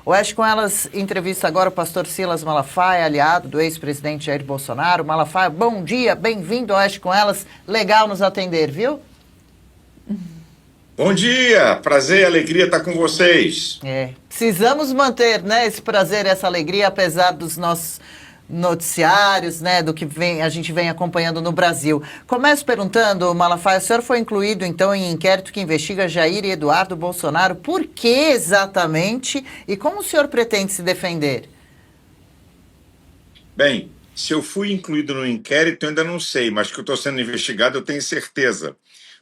Oeste com Elas entrevista agora o pastor Silas Malafaia, aliado do ex-presidente Jair Bolsonaro. Malafaia, bom dia, bem-vindo ao Oeste com Elas. Legal nos atender, viu? Bom dia, prazer e alegria estar com vocês. Precisamos manter, né, esse prazer e essa alegria, apesar dos nossos noticiários, né, do que a gente vem acompanhando no Brasil. Começo perguntando, Malafaia, o senhor foi incluído, então, em inquérito que investiga Jair e Eduardo Bolsonaro. Por que exatamente e como o senhor pretende se defender? Bem, se eu fui incluído no inquérito, eu ainda não sei, mas que eu estou sendo investigado, eu tenho certeza.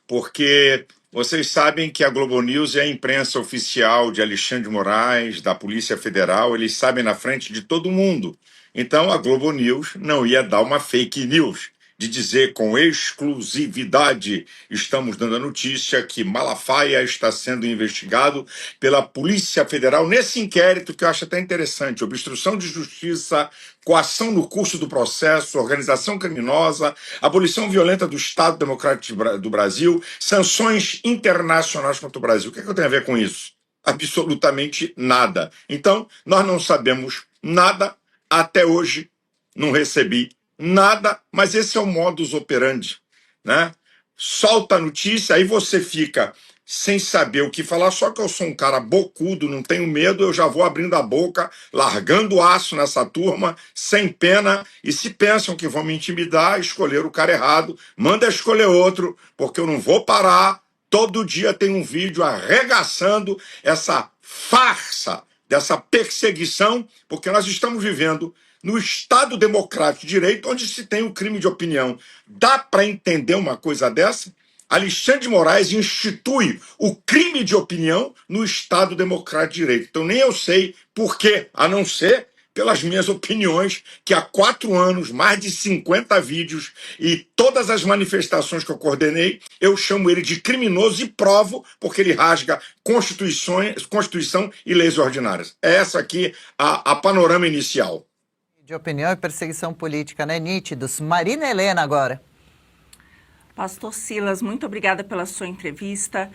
Porque vocês sabem que a Globo News é a imprensa oficial de Alexandre de Moraes, da Polícia Federal, eles sabem na frente de todo mundo. Então a Globo News não ia dar uma fake news de dizer com exclusividade, estamos dando a notícia que Malafaia está sendo investigado pela Polícia Federal nesse inquérito que eu acho até interessante, obstrução de justiça, coação no curso do processo, organização criminosa, abolição violenta do Estado Democrático do Brasil, sanções internacionais contra o Brasil. O que é que eu tenho a ver com isso? Absolutamente nada. Então, nós não sabemos nada até hoje, não recebi nada, mas esse é o modus operandi, né? Solta a notícia, aí você fica sem saber o que falar, só que eu sou um cara bocudo, não tenho medo, eu já vou abrindo a boca, largando o aço nessa turma, sem pena, e se pensam que vão me intimidar, escolher o cara errado, manda escolher outro, porque eu não vou parar, todo dia tem um vídeo arregaçando essa farsa dessa perseguição, porque nós estamos vivendo no Estado Democrático de Direito, onde se tem o crime de opinião. Dá para entender uma coisa dessa? Alexandre de Moraes institui o crime de opinião no Estado Democrático de Direito. Então nem eu sei por quê, a não ser pelas minhas opiniões, que há 4 anos, mais de 50 vídeos e todas as manifestações que eu coordenei, eu chamo ele de criminoso e provo, porque ele rasga Constituição e leis ordinárias. É essa aqui a panorama inicial. De opinião e perseguição política, né? Nítidos. Marina Helena agora. Pastor Silas, muito obrigada pela sua entrevista.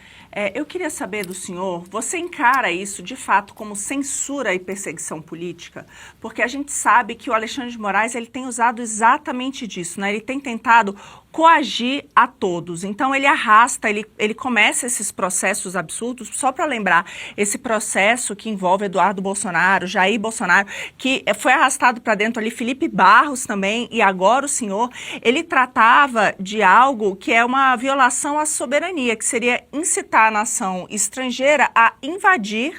Eu queria saber do senhor, você encara isso de fato como censura e perseguição política? Porque a gente sabe que o Alexandre de Moraes ele tem usado exatamente disso, né? Ele tem tentado coagir a todos. Então ele arrasta, ele começa esses processos absurdos, só para lembrar, esse processo que envolve Eduardo Bolsonaro, Jair Bolsonaro, que foi arrastado para dentro ali, Felipe Barros também, e agora o senhor, ele tratava de algo que é uma violação à soberania, que seria incitar a nação estrangeira a invadir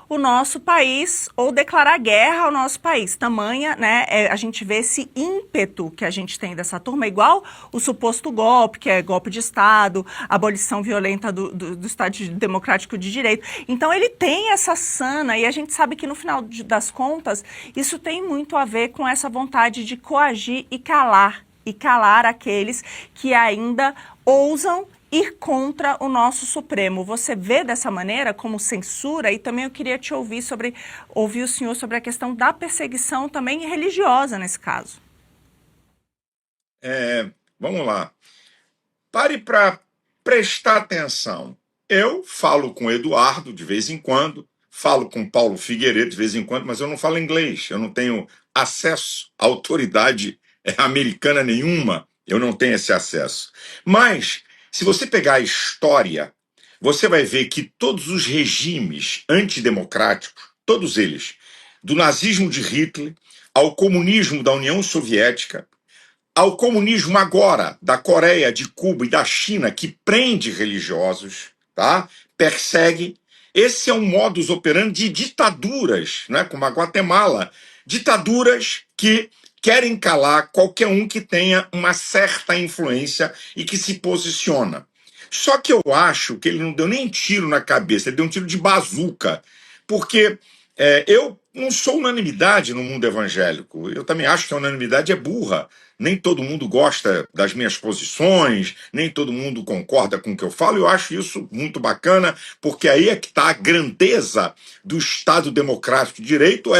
o nosso país ou declarar guerra ao nosso país. Tamanha, né, a gente vê esse ímpeto que a gente tem dessa turma, igual o suposto golpe, que é golpe de Estado, abolição violenta do Estado Democrático de Direito. Então ele tem essa sana e a gente sabe que no final das contas isso tem muito a ver com essa vontade de coagir e calar aqueles que ainda ousam ir contra o nosso Supremo. Você vê dessa maneira como censura? E também eu queria te ouvir o senhor sobre a questão da perseguição também religiosa nesse caso. Vamos lá. Pare para prestar atenção. Eu falo com Eduardo de vez em quando, falo com Paulo Figueiredo de vez em quando, mas eu não falo inglês, eu não tenho acesso à autoridade americana nenhuma, eu não tenho esse acesso. Mas se você pegar a história, você vai ver que todos os regimes antidemocráticos, todos eles, do nazismo de Hitler, ao comunismo da União Soviética, ao comunismo agora da Coreia, de Cuba e da China, que prende religiosos, tá? Persegue. Esse é um modus operandi de ditaduras, né? Como a Guatemala. Ditaduras que querem calar qualquer um que tenha uma certa influência e que se posiciona. Só que eu acho que ele não deu nem tiro na cabeça, ele deu um tiro de bazuca, porque eu não sou unanimidade no mundo evangélico. Eu também acho que a unanimidade é burra. Nem todo mundo gosta das minhas posições, nem todo mundo concorda com o que eu falo. Eu acho isso muito bacana, porque aí é que está a grandeza do Estado Democrático de Direito,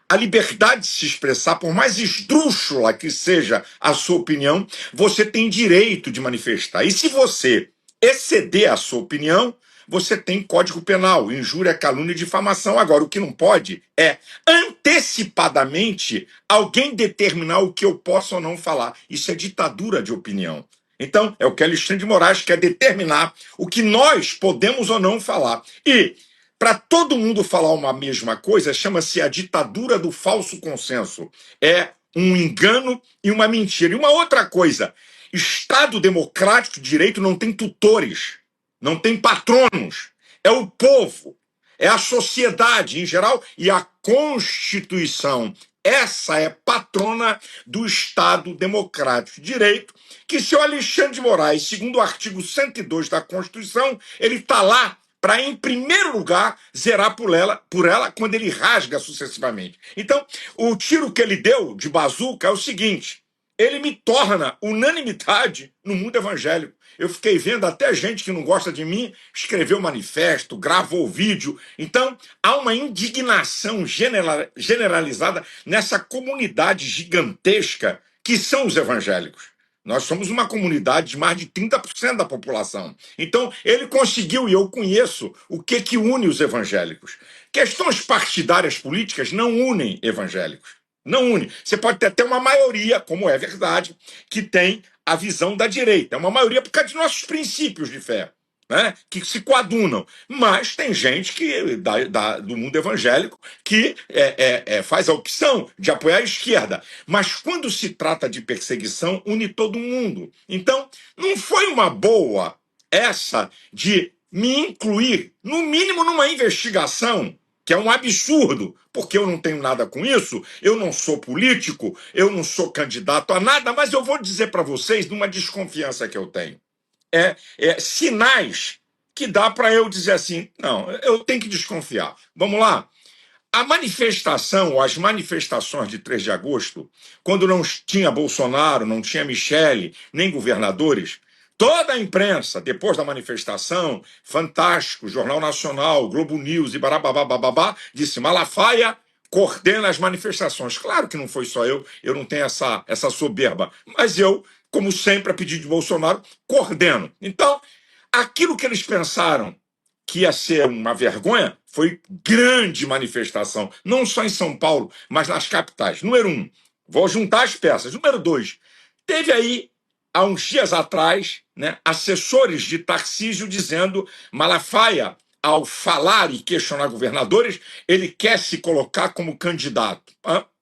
a liberdade de se expressar, por mais esdrúxula que seja a sua opinião, você tem direito de manifestar. E se você exceder a sua opinião, você tem Código Penal, injúria, calúnia e difamação. Agora, o que não pode é antecipadamente alguém determinar o que eu posso ou não falar. Isso é ditadura de opinião. Então, é o que Alexandre de Moraes quer determinar o que nós podemos ou não falar. E, para todo mundo falar uma mesma coisa, chama-se a ditadura do falso consenso. É um engano e uma mentira. E uma outra coisa, Estado democrático de direito não tem tutores, não tem patronos. É o povo, é a sociedade em geral e a Constituição. Essa é patrona do Estado democrático de direito, que seu Alexandre de Moraes, segundo o artigo 102 da Constituição, ele está lá para, em primeiro lugar, zerar por ela quando ele rasga sucessivamente. Então, o tiro que ele deu de bazuca é o seguinte: ele me torna unanimidade no mundo evangélico. Eu fiquei vendo até gente que não gosta de mim escreveu manifesto, gravou vídeo. Então, há uma indignação generalizada nessa comunidade gigantesca que são os evangélicos. Nós somos uma comunidade de mais de 30% da população. Então, ele conseguiu, e eu conheço, o que une os evangélicos. Questões partidárias políticas não unem evangélicos. Não une. Você pode ter até uma maioria, como é verdade, que tem a visão da direita. É uma maioria por causa de nossos princípios de fé, né, que se coadunam. Mas tem gente que do mundo evangélico que faz a opção de apoiar a esquerda. Mas quando se trata de perseguição, une todo mundo. Então, não foi uma boa essa de me incluir, no mínimo, numa investigação, que é um absurdo, porque eu não tenho nada com isso, eu não sou político, eu não sou candidato a nada, mas eu vou dizer para vocês de uma desconfiança que eu tenho. Sinais que dá para eu dizer assim, não, eu tenho que desconfiar. Vamos lá. A manifestação, ou as manifestações de 3 de agosto, quando não tinha Bolsonaro, não tinha Michele, nem governadores, toda a imprensa, depois da manifestação, Fantástico, Jornal Nacional, Globo News e barababababá, disse: Malafaia coordena as manifestações. Claro que não foi só eu não tenho essa soberba, mas eu, como sempre, a pedido de Bolsonaro, coordeno. Então, aquilo que eles pensaram que ia ser uma vergonha foi grande manifestação, não só em São Paulo, mas nas capitais. Número 1, vou juntar as peças. Número 2, teve aí, há uns dias atrás, né, assessores de Tarcísio dizendo: Malafaia, ao falar e questionar governadores, ele quer se colocar como candidato.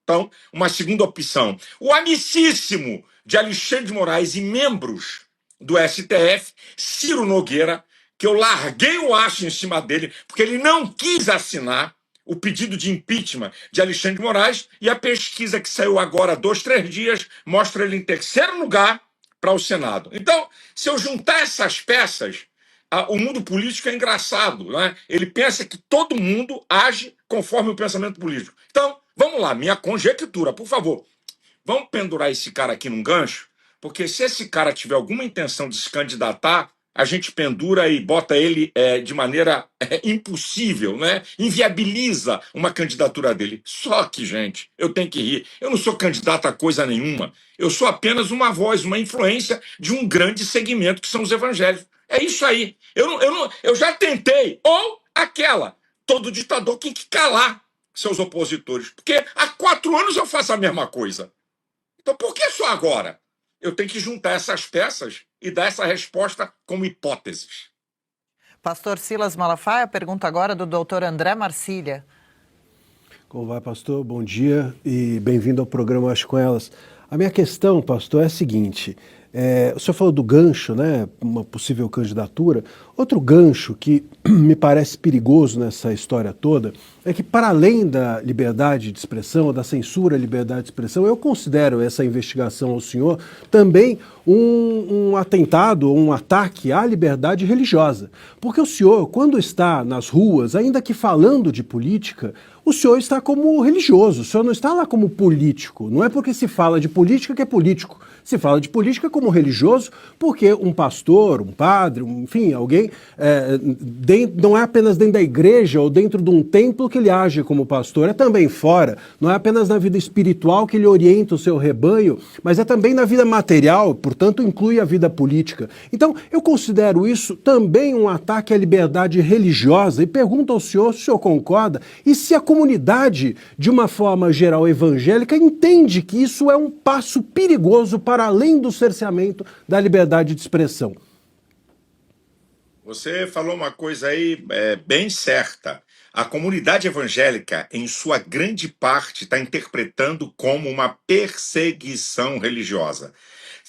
Então, uma segunda opção. O amicíssimo de Alexandre de Moraes e membros do STF, Ciro Nogueira, que eu larguei o aço em cima dele, porque ele não quis assinar o pedido de impeachment de Alexandre de Moraes, e a pesquisa que saiu agora há 2, 3 dias mostra ele em 3º lugar para o Senado. Então, se eu juntar essas peças, o mundo político é engraçado, né? Ele pensa que todo mundo age conforme o pensamento político. Então, vamos lá, minha conjectura, por favor. Vamos pendurar esse cara aqui num gancho, porque se esse cara tiver alguma intenção de se candidatar, a gente pendura e bota ele de maneira impossível, né? Inviabiliza uma candidatura dele. Só que, gente, eu tenho que rir. Eu não sou candidato a coisa nenhuma. Eu sou apenas uma voz, uma influência de um grande segmento que são os evangélicos. É isso aí. Eu já tentei. Ou aquela. Todo ditador tem que calar seus opositores. Porque há 4 anos eu faço a mesma coisa. Então por que só agora? Eu tenho que juntar essas peças e dar essa resposta como hipóteses. Pastor Silas Malafaia, pergunta agora do doutor André Marcília. Como vai, pastor? Bom dia e bem-vindo ao programa Acho Com Elas. A minha questão, pastor, é a seguinte: o senhor falou do gancho, né, uma possível candidatura. Outro gancho que me parece perigoso nessa história toda é que, para além da liberdade de expressão, da censura à liberdade de expressão, eu considero essa investigação ao senhor também um atentado, um ataque à liberdade religiosa. Porque o senhor, quando está nas ruas, ainda que falando de política, o senhor está como religioso, o senhor não está lá como político. Não é porque se fala de política que é político. Se fala de política como religioso, porque um pastor, um padre, enfim, alguém também não é apenas dentro da igreja ou dentro de um templo que ele age como pastor, é também fora. Não é apenas na vida espiritual que ele orienta o seu rebanho, mas é também na vida material, portanto inclui a vida política. Então eu considero isso também um ataque à liberdade religiosa e pergunto ao senhor se o senhor concorda e se a comunidade, de uma forma geral evangélica, entende que isso é um passo perigoso para além do cerceamento da liberdade de expressão. Você falou uma coisa aí bem certa. A comunidade evangélica, em sua grande parte, está interpretando como uma perseguição religiosa.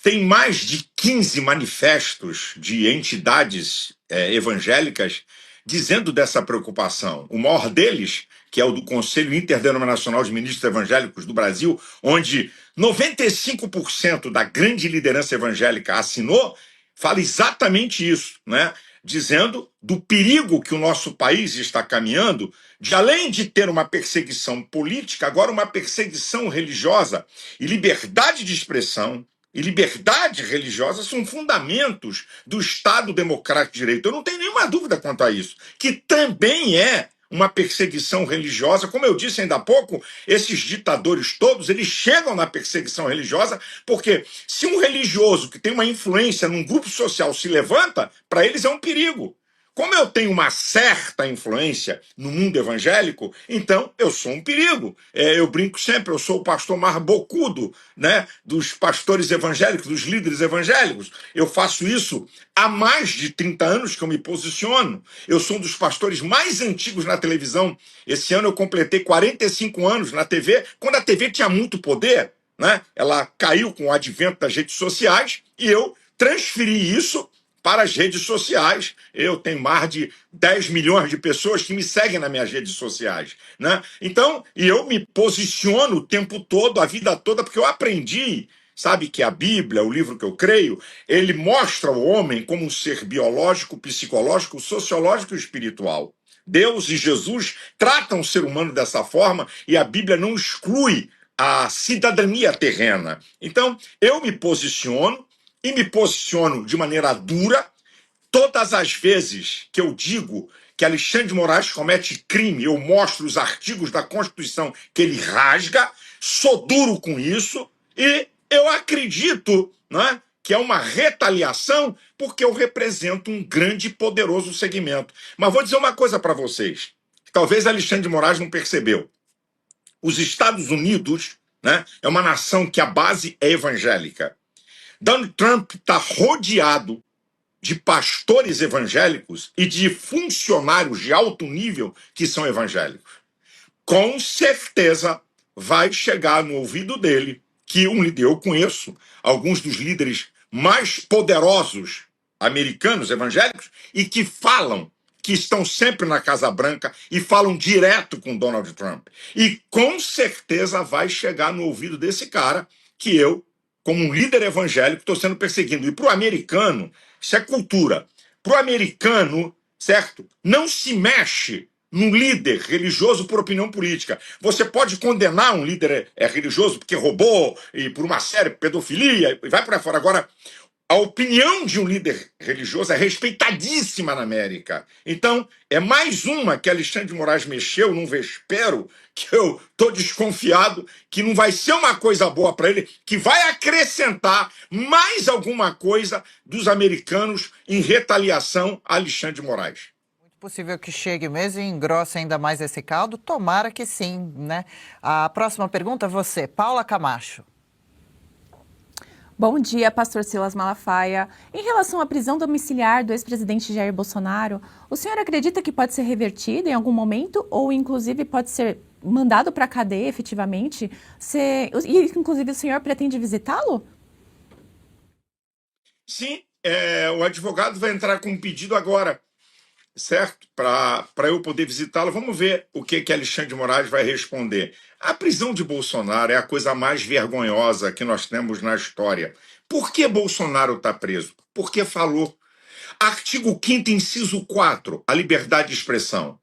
Tem mais de 15 manifestos de entidades evangélicas dizendo dessa preocupação. O maior deles, que é o do Conselho Interdenominacional de Ministros Evangélicos do Brasil, onde 95% da grande liderança evangélica assinou, fala exatamente isso, né? Dizendo do perigo que o nosso país está caminhando, de além de ter uma perseguição política, agora uma perseguição religiosa. E liberdade de expressão e liberdade religiosa são fundamentos do Estado Democrático de Direito. Eu não tenho nenhuma dúvida quanto a isso, que também é uma perseguição religiosa. Como eu disse ainda há pouco, esses ditadores todos, eles chegam na perseguição religiosa porque se um religioso que tem uma influência num grupo social se levanta, para eles é um perigo. Como eu tenho uma certa influência no mundo evangélico, então eu sou um perigo. Eu brinco sempre, eu sou o pastor mais bocudo, né, dos pastores evangélicos, dos líderes evangélicos. Eu faço isso há mais de 30 anos que eu me posiciono. Eu sou um dos pastores mais antigos na televisão. Esse ano eu completei 45 anos na TV, quando a TV tinha muito poder, né? Ela caiu com o advento das redes sociais e eu transferi isso para as redes sociais. Eu tenho mais de 10 milhões de pessoas que me seguem nas minhas redes sociais, né? Então, e eu me posiciono o tempo todo, a vida toda, porque eu aprendi, sabe, que a Bíblia, o livro que eu creio, ele mostra o homem como um ser biológico, psicológico, sociológico e espiritual. Deus e Jesus tratam o ser humano dessa forma e a Bíblia não exclui a cidadania terrena. Então, eu me posiciono e me posiciono de maneira dura todas as vezes que eu digo que Alexandre de Moraes comete crime, eu mostro os artigos da Constituição que ele rasga, sou duro com isso e eu acredito, né, que é uma retaliação porque eu represento um grande e poderoso segmento. Mas vou dizer uma coisa para vocês, que talvez Alexandre de Moraes não percebeu. Os Estados Unidos, né, é uma nação que a base é evangélica. Donald Trump está rodeado de pastores evangélicos e de funcionários de alto nível que são evangélicos. Com certeza vai chegar no ouvido dele que eu conheço alguns dos líderes mais poderosos americanos evangélicos e que falam, que estão sempre na Casa Branca e falam direto com Donald Trump. E com certeza vai chegar no ouvido desse cara que eu, como um líder evangélico, estou sendo perseguido. E para o americano, isso é cultura. Para o americano, certo? Não se mexe num líder religioso por opinião política. Você pode condenar um líder religioso porque roubou, e por uma série, pedofilia, e vai por aí fora. Agora, a opinião de um líder religioso é respeitadíssima na América. Então, é mais uma que Alexandre de Moraes mexeu num vespero que eu estou desconfiado que não vai ser uma coisa boa para ele, que vai acrescentar mais alguma coisa dos americanos em retaliação a Alexandre de Moraes. Muito possível que chegue mesmo e engrosse ainda mais esse caldo. Tomara que sim, né? A próxima pergunta, você, Paula Camacho. Bom dia, pastor Silas Malafaia. Em relação à prisão domiciliar do ex-presidente Jair Bolsonaro, o senhor acredita que pode ser revertida em algum momento ou, inclusive, pode ser mandado para a cadeia efetivamente? E, inclusive, o senhor pretende visitá-lo? Sim, o advogado vai entrar com um pedido agora, certo? Para eu poder visitá-lo. Vamos ver o que Alexandre de Moraes vai responder. A prisão de Bolsonaro é a coisa mais vergonhosa que nós temos na história. Por que Bolsonaro está preso? Porque falou. Artigo 5º, inciso 4, a liberdade de expressão.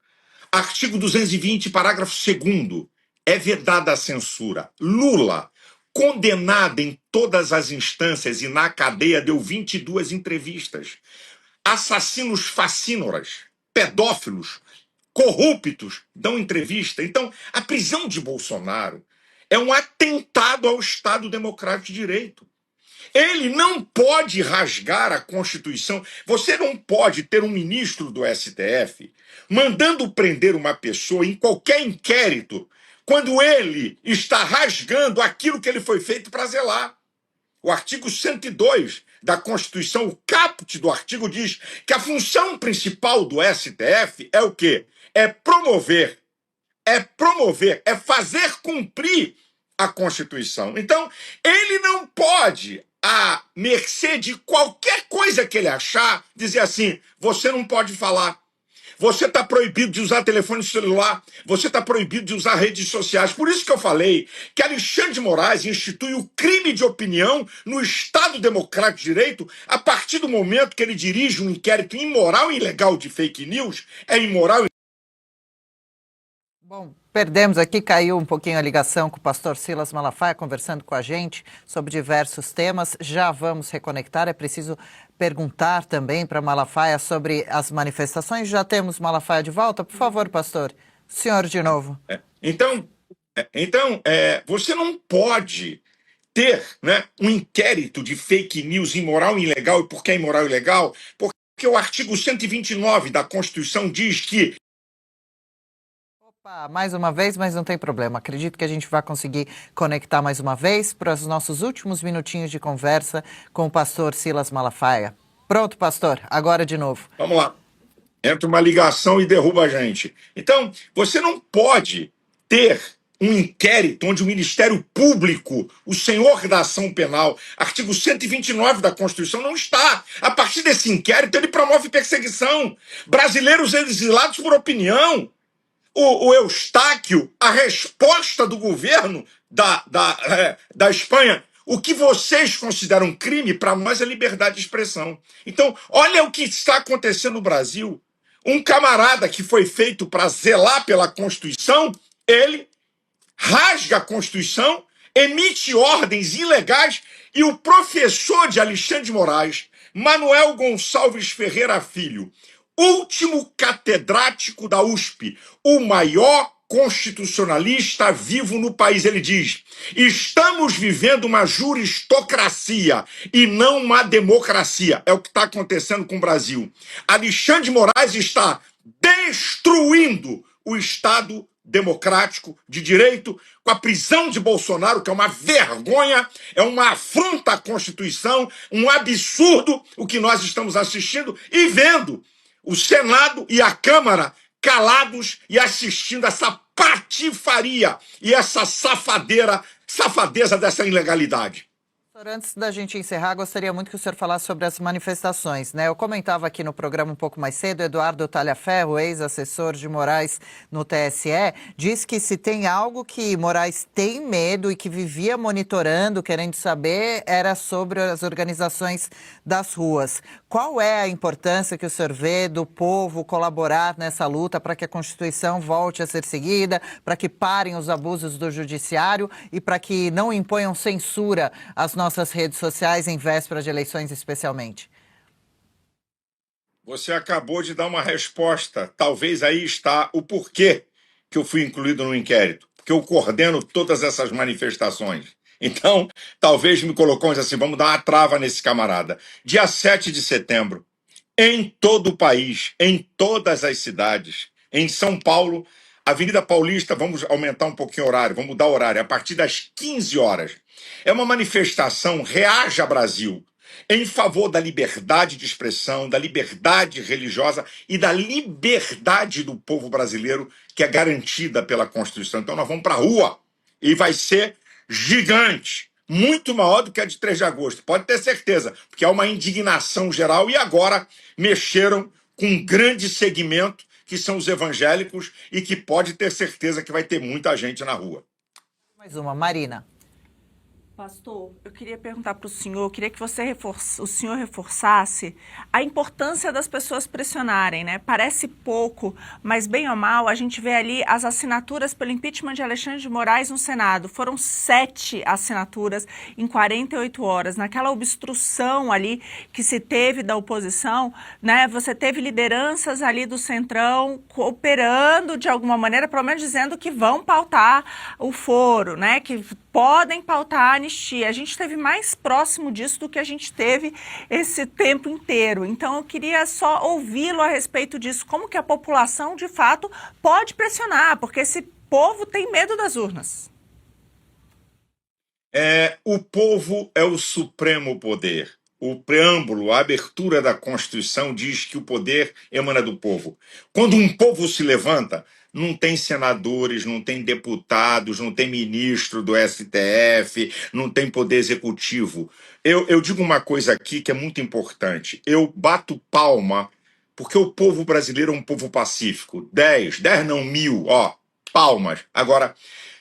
Artigo 220, parágrafo 2º, é vedada a censura. Lula, condenado em todas as instâncias e na cadeia, deu 22 entrevistas. assassinos facínoras, pedófilos, corruptos dão entrevista. Então, a prisão de Bolsonaro é um atentado ao Estado Democrático de Direito. Ele não pode rasgar a Constituição. Você não pode ter um ministro do STF mandando prender uma pessoa em qualquer inquérito quando ele está rasgando aquilo que ele foi feito para zelar. O artigo 102 da Constituição, o caput do artigo diz que a função principal do STF é o quê? É promover, é fazer cumprir a Constituição. Então, ele não pode, à mercê de qualquer coisa que ele achar, dizer assim, você não pode falar. Você está proibido de usar telefone celular, você está proibido de usar redes sociais. Por isso que eu falei que Alexandre de Moraes institui o crime de opinião no Estado Democrático de Direito a partir do momento que ele dirige um inquérito imoral e ilegal de fake news. É imoral. Bom, perdemos aqui, caiu um pouquinho a ligação com o pastor Silas Malafaia, conversando com a gente sobre diversos temas. Já vamos reconectar, é preciso perguntar também para Malafaia sobre as manifestações. Já temos Malafaia de volta? Por favor, pastor, o senhor de novo. Então, você não pode ter, né, um inquérito de fake news imoral e ilegal. E por que é imoral e ilegal? Porque o artigo 129 da Constituição diz que... Opa, mais uma vez, mas não tem problema. Acredito que a gente vai conseguir conectar mais uma vez para os nossos últimos minutinhos de conversa com o pastor Silas Malafaia. Pronto, pastor, agora de novo. Vamos lá. Entra uma ligação e derruba a gente. Então, você não pode ter um inquérito onde o Ministério Público, o senhor da ação penal, artigo 129 da Constituição, não está. A partir desse inquérito, ele promove perseguição. Brasileiros exilados por opinião. O Eustáquio, a resposta do governo da Espanha, o que vocês consideram crime, para nós é liberdade de expressão. Então, olha o que está acontecendo no Brasil. Um camarada que foi feito para zelar pela Constituição, ele rasga a Constituição, emite ordens ilegais e o professor de Alexandre de Moraes, Manuel Gonçalves Ferreira Filho, último catedrático da USP, o maior constitucionalista vivo no país, ele diz: estamos vivendo uma juristocracia e não uma democracia. É o que está acontecendo com o Brasil. Alexandre de Moraes está destruindo o Estado democrático de direito com a prisão de Bolsonaro, que é uma vergonha, é uma afronta à Constituição, um absurdo o que nós estamos assistindo e vendo. O Senado e a Câmara calados e assistindo essa patifaria e essa safadeza dessa ilegalidade. Antes da gente encerrar, gostaria muito que o senhor falasse sobre as manifestações, né? Eu comentava aqui no programa um pouco mais cedo, Eduardo Talhaferro, ex-assessor de Moraes no TSE, disse que se tem algo que Moraes tem medo e que vivia monitorando, querendo saber, era sobre as organizações das ruas. Qual é a importância que o senhor vê do povo colaborar nessa luta para que a Constituição volte a ser seguida, para que parem os abusos do judiciário e para que não imponham censura às nossas redes sociais em véspera de eleições especialmente? Você acabou de dar uma resposta. Talvez aí está o porquê que eu fui incluído no inquérito. Porque eu coordeno todas essas manifestações. Então, talvez me colocou assim, vamos dar uma trava nesse camarada. Dia 7 de setembro, em todo o país, em todas as cidades, em São Paulo, Avenida Paulista, vamos aumentar um pouquinho o horário, vamos mudar o horário, a partir das 15 horas. É uma manifestação Reaja Brasil, em favor da liberdade de expressão, da liberdade religiosa e da liberdade do povo brasileiro, que é garantida pela Constituição. Então nós vamos para a rua e vai ser gigante, muito maior do que a de 3 de agosto, pode ter certeza, porque há uma indignação geral e agora mexeram com um grande segmento, que são os evangélicos, e que pode ter certeza que vai ter muita gente na rua. Mais uma, Marina. Pastor, eu queria perguntar para o senhor, eu queria que o senhor reforçasse a importância das pessoas pressionarem, né? Parece pouco, mas bem ou mal, a gente vê ali as assinaturas pelo impeachment de Alexandre de Moraes no Senado. Foram 7 assinaturas em 48 horas. Naquela obstrução ali que se teve da oposição, né? Você teve lideranças ali do Centrão cooperando de alguma maneira, pelo menos dizendo que vão pautar o foro, né? Que podem pautar a anistia. A gente esteve mais próximo disso do que a gente teve esse tempo inteiro. Então, eu queria só ouvi-lo a respeito disso. Como que a população, de fato, pode pressionar? Porque esse povo tem medo das urnas. O povo é o supremo poder. O preâmbulo, a abertura da Constituição diz que o poder emana do povo. Quando um povo se levanta, não tem senadores, não tem deputados, não tem ministro do STF, não tem poder executivo. Eu digo uma coisa aqui que é muito importante. Eu bato palma porque o povo brasileiro é um povo pacífico. 10 não, 1000, palmas. Agora,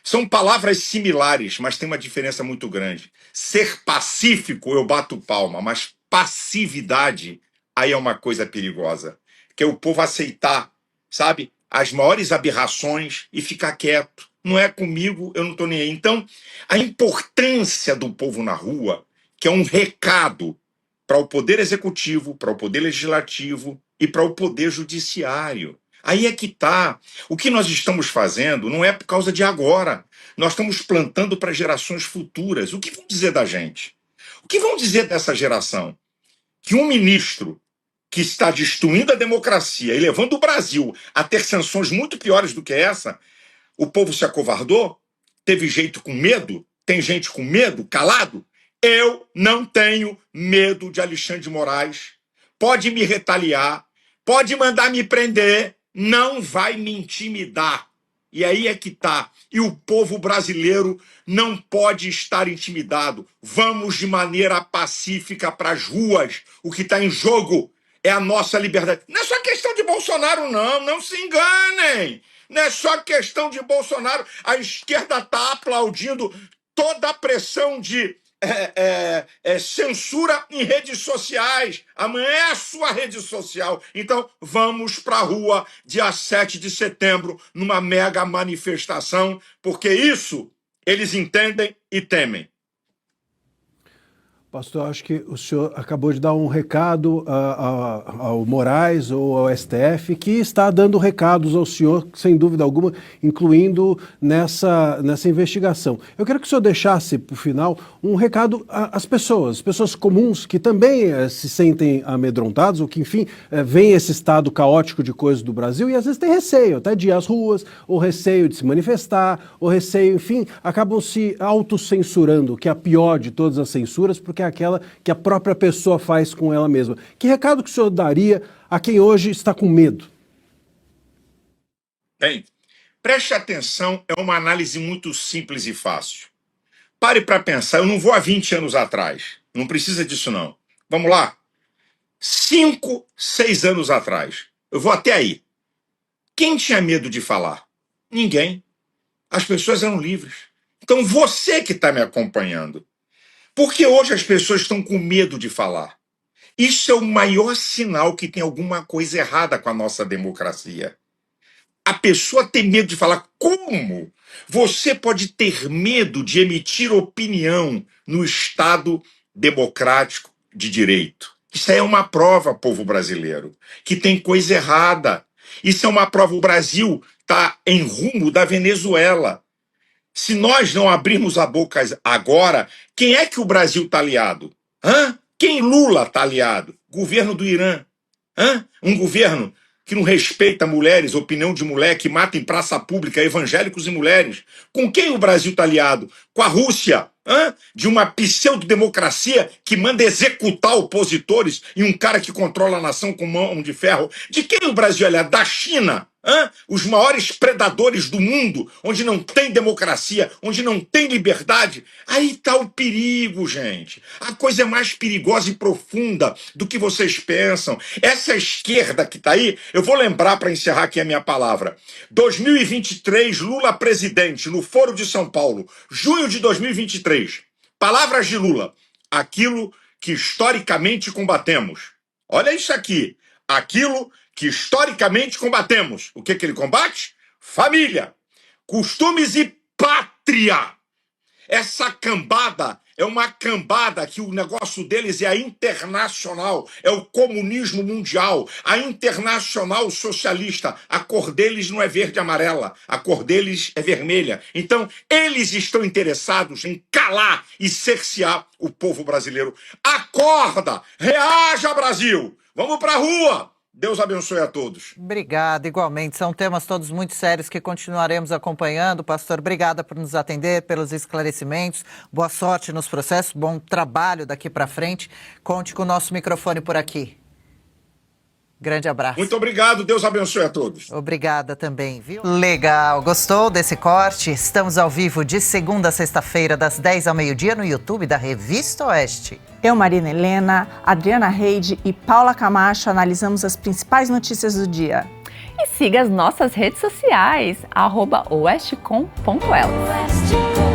são palavras similares, mas tem uma diferença muito grande. Ser pacífico, eu bato palma, mas passividade, aí é uma coisa perigosa. Que é o povo aceitar, sabe, as maiores aberrações e ficar quieto. Não é comigo, eu não estou nem aí. Então, a importância do povo na rua, que é um recado para o poder executivo, para o poder legislativo e para o poder judiciário. Aí é que está. O que nós estamos fazendo não é por causa de agora. Nós estamos plantando para gerações futuras. O que vão dizer da gente? O que vão dizer dessa geração? Que um ministro que está destruindo a democracia e levando o Brasil a ter sanções muito piores do que essa, o povo se acovardou? Teve jeito com medo? Tem gente com medo, calado? Eu não tenho medo de Alexandre de Moraes. Pode me retaliar, pode mandar me prender, não vai me intimidar. E aí é que tá. E o povo brasileiro não pode estar intimidado. Vamos de maneira pacífica para as ruas. O que está em jogo é a nossa liberdade. Não é só questão de Bolsonaro, não. Não se enganem. Não é só questão de Bolsonaro. A esquerda está aplaudindo toda a pressão de censura em redes sociais. Amanhã é a sua rede social. Então, vamos para a rua, dia 7 de setembro, numa mega manifestação, porque isso eles entendem e temem. Pastor, acho que o senhor acabou de dar um recado ao Moraes ou ao STF, que está dando recados ao senhor, sem dúvida alguma, incluindo nessa investigação. Eu quero que o senhor deixasse, para o final, um recado às pessoas comuns que também se sentem amedrontados, ou que, enfim, veem esse estado caótico de coisas do Brasil e às vezes tem receio até de ir às ruas, ou receio de se manifestar, ou receio, enfim, acabam se autocensurando, que é a pior de todas as censuras, porque é aquela que a própria pessoa faz com ela mesma. Que recado que o senhor daria a quem hoje está com medo? Bem, preste atenção, é uma análise muito simples e fácil. Pare para pensar, eu não vou há 20 anos atrás, não precisa disso não. Vamos lá? 5, 6 anos atrás, eu vou até aí. Quem tinha medo de falar? Ninguém. As pessoas eram livres. Então você que está me acompanhando, porque hoje as pessoas estão com medo de falar. Isso é o maior sinal que tem alguma coisa errada com a nossa democracia. A pessoa tem medo de falar. Como? Você pode ter medo de emitir opinião no Estado democrático de direito. Isso aí é uma prova, povo brasileiro, que tem coisa errada. Isso é uma prova. O Brasil está em rumo da Venezuela. Se nós não abrirmos a boca agora, quem é que o Brasil está aliado? Quem Lula está aliado? Governo do Irã. Um governo que não respeita mulheres, opinião de mulher, que mata em praça pública evangélicos e mulheres. Com quem o Brasil está aliado? Com a Rússia. De uma pseudo-democracia que manda executar opositores e um cara que controla a nação com mão de ferro. De quem o Brasil é aliado? Da China. Os maiores predadores do mundo, onde não tem democracia, onde não tem liberdade. Aí está o perigo, gente. A coisa é mais perigosa e profunda do que vocês pensam. Essa esquerda que está aí, eu vou lembrar para encerrar aqui a minha palavra. 2023, Lula presidente, no Foro de São Paulo, junho de 2023. Palavras de Lula. Aquilo que historicamente combatemos. Olha isso aqui. Aquilo que historicamente combatemos. O que ele combate? Família, costumes e pátria. Essa cambada é uma cambada que o negócio deles é a internacional, é o comunismo mundial, a internacional socialista. A cor deles não é verde e amarela, a cor deles é vermelha. Então, eles estão interessados em calar e cercear o povo brasileiro. Acorda! Reaja, Brasil! Vamos pra rua! Deus abençoe a todos. Obrigada, igualmente. São temas todos muito sérios que continuaremos acompanhando. Pastor, obrigada por nos atender, pelos esclarecimentos. Boa sorte nos processos, bom trabalho daqui para frente. Conte com o nosso microfone por aqui. Grande abraço. Muito obrigado, Deus abençoe a todos. Obrigada também, viu? Legal, gostou desse corte? Estamos ao vivo de segunda a sexta-feira, das 10 ao meio-dia, no YouTube da Revista Oeste. Eu, Marina Helena, Adriana Reide e Paula Camacho analisamos as principais notícias do dia. E siga as nossas redes sociais, @oestcom.elas.